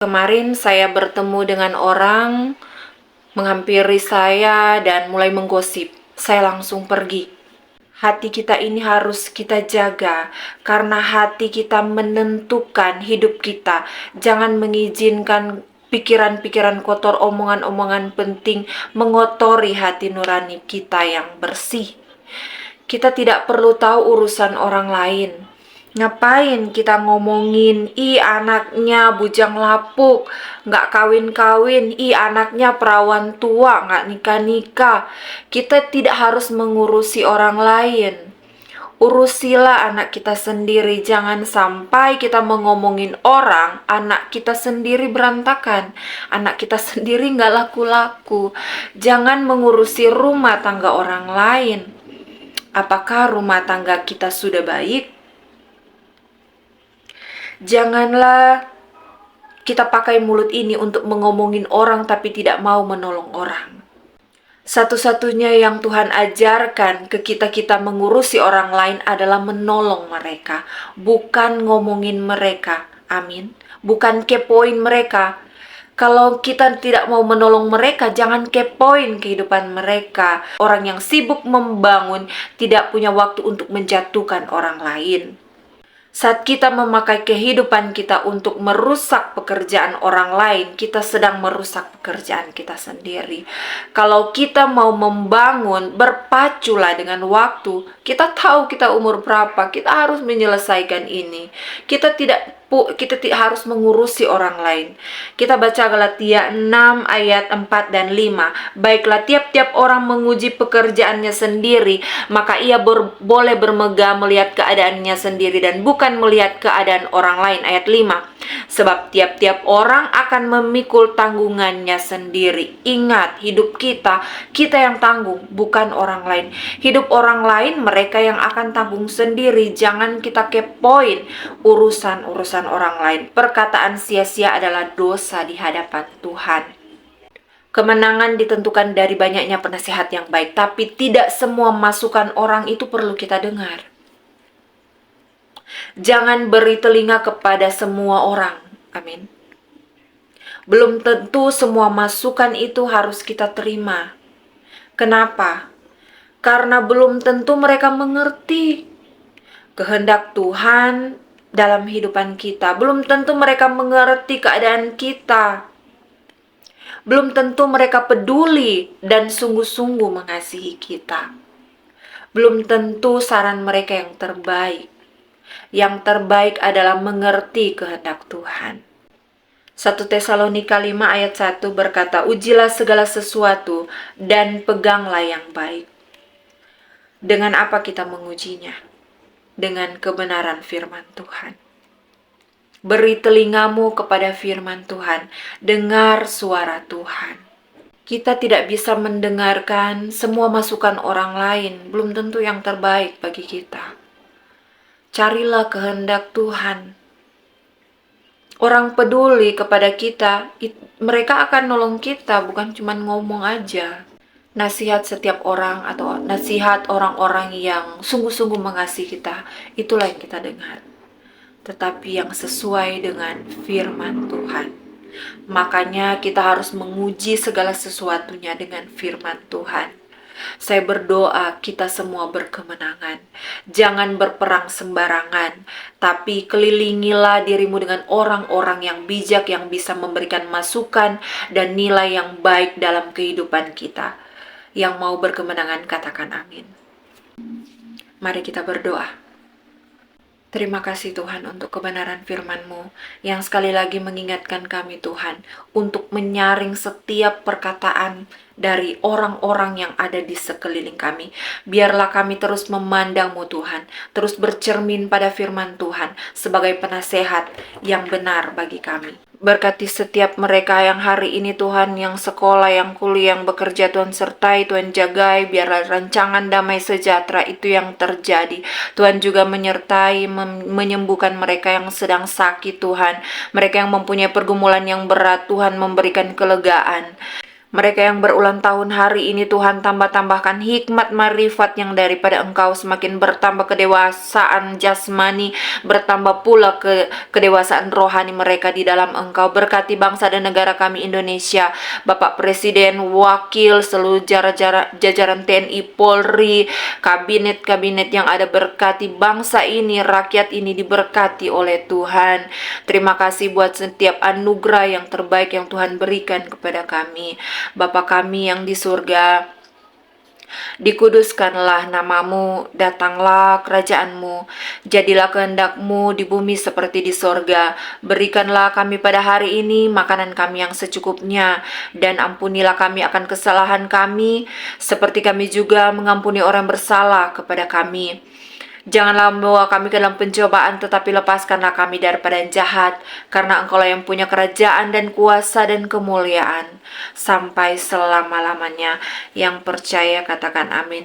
Kemarin saya bertemu dengan orang menghampiri saya dan mulai menggosip. Saya langsung pergi. Hati kita ini harus kita jaga, karena hati kita menentukan hidup kita. Jangan mengizinkan pikiran-pikiran kotor, omongan-omongan penting mengotori hati nurani kita yang bersih. Kita tidak perlu tahu urusan orang lain. Ngapain kita ngomongin, anaknya bujang lapuk, nggak kawin-kawin, anaknya perawan tua, nggak nikah-nikah. Kita tidak harus mengurusi orang lain. Urusilah anak kita sendiri. Jangan sampai kita mengomongin orang, anak kita sendiri berantakan. Anak kita sendiri nggak laku-laku. Jangan mengurusi rumah tangga orang lain. Apakah rumah tangga kita sudah baik? Janganlah kita pakai mulut ini untuk mengomongin orang tapi tidak mau menolong orang. Satu-satunya yang Tuhan ajarkan ke kita mengurusi orang lain adalah menolong mereka, bukan ngomongin mereka. Amin. Bukan kepoin mereka. Kalau kita tidak mau menolong mereka, jangan kepoin kehidupan mereka. Orang yang sibuk membangun tidak punya waktu untuk menjatuhkan orang lain. Saat kita memakai kehidupan kita untuk merusak pekerjaan orang lain, kita sedang merusak pekerjaan kita sendiri. Kalau kita mau membangun, berpaculah dengan waktu. Kita tahu kita umur berapa, kita harus menyelesaikan ini. Kita tidak harus mengurusi orang lain. Kita baca Galatia 6 ayat 4 dan 5. Baiklah, tiap-tiap orang menguji pekerjaannya sendiri, maka ia boleh bermegah melihat keadaannya sendiri dan bukan melihat keadaan orang lain. Ayat 5. Sebab tiap-tiap orang akan memikul tanggungannya sendiri. Ingat, hidup kita yang tanggung, bukan orang lain. Hidup orang lain, mereka yang akan tanggung sendiri. Jangan kita kepoin urusan orang lain. Perkataan sia-sia adalah dosa di hadapan Tuhan. Kemenangan ditentukan dari banyaknya penasihat yang baik, tapi tidak semua masukan orang itu perlu kita dengar. Jangan beri telinga kepada semua orang. Amin. Belum tentu semua masukan itu harus kita terima. Kenapa? Karena belum tentu mereka mengerti kehendak Tuhan dalam kehidupan kita. Belum tentu mereka mengerti keadaan kita. Belum tentu mereka peduli dan sungguh-sungguh mengasihi kita. Belum tentu saran mereka yang terbaik. Yang terbaik adalah mengerti kehendak Tuhan. 1 Tesalonika 5 ayat 1 berkata, ujilah segala sesuatu dan peganglah yang baik. Dengan apa kita mengujinya? Dengan kebenaran firman Tuhan. Beri telingamu kepada firman Tuhan. Dengar suara Tuhan. Kita tidak bisa mendengarkan semua masukan orang lain. Belum tentu yang terbaik bagi kita. Carilah kehendak Tuhan. Orang peduli kepada kita, mereka akan nolong kita, bukan cuma ngomong aja. Nasihat setiap orang atau nasihat orang-orang yang sungguh-sungguh mengasihi kita, itulah yang kita dengar. Tetapi yang sesuai dengan firman Tuhan. Makanya kita harus menguji segala sesuatunya dengan firman Tuhan. Saya berdoa kita semua berkemenangan. Jangan berperang sembarangan, tapi kelilingilah dirimu dengan orang-orang yang bijak yang bisa memberikan masukan dan nilai yang baik dalam kehidupan kita. Yang mau berkemenangan katakan amin. Mari kita berdoa. Terima kasih Tuhan untuk kebenaran firman-Mu yang sekali lagi mengingatkan kami Tuhan untuk menyaring setiap perkataan dari orang-orang yang ada di sekeliling kami. Biarlah kami terus memandang-Mu Tuhan, terus bercermin pada firman Tuhan sebagai penasehat yang benar bagi kami. Berkati setiap mereka yang hari ini Tuhan, yang sekolah, yang kuliah, yang bekerja Tuhan sertai, Tuhan jagai, biarlah rancangan damai sejahtera itu yang terjadi. Tuhan juga menyertai, menyembuhkan mereka yang sedang sakit Tuhan. Mereka yang mempunyai pergumulan yang berat Tuhan memberikan kelegaan. Mereka yang berulang tahun hari ini, Tuhan, tambah-tambahkan hikmat marifat yang daripada Engkau, semakin bertambah kedewasaan jasmani, bertambah pula kedewasaan rohani mereka di dalam Engkau. Berkati bangsa dan negara kami Indonesia, Bapak Presiden, wakil, seluruh jajaran TNI, Polri, kabinet-kabinet yang ada, berkati bangsa ini, rakyat ini diberkati oleh Tuhan. Terima kasih buat setiap anugerah yang terbaik yang Tuhan berikan kepada kami. Bapa kami yang di surga, dikuduskanlah namamu, datanglah kerajaanmu, jadilah kehendakmu di bumi seperti di sorga. Berikanlah kami pada hari ini makanan kami yang secukupnya, dan ampunilah kami akan kesalahan kami, seperti kami juga mengampuni orang bersalah kepada kami. Janganlah membawa kami ke dalam pencobaan, tetapi lepaskanlah kami daripada yang jahat, karena Engkaulah yang punya kerajaan dan kuasa dan kemuliaan sampai selama-lamanya. Yang percaya katakan amin.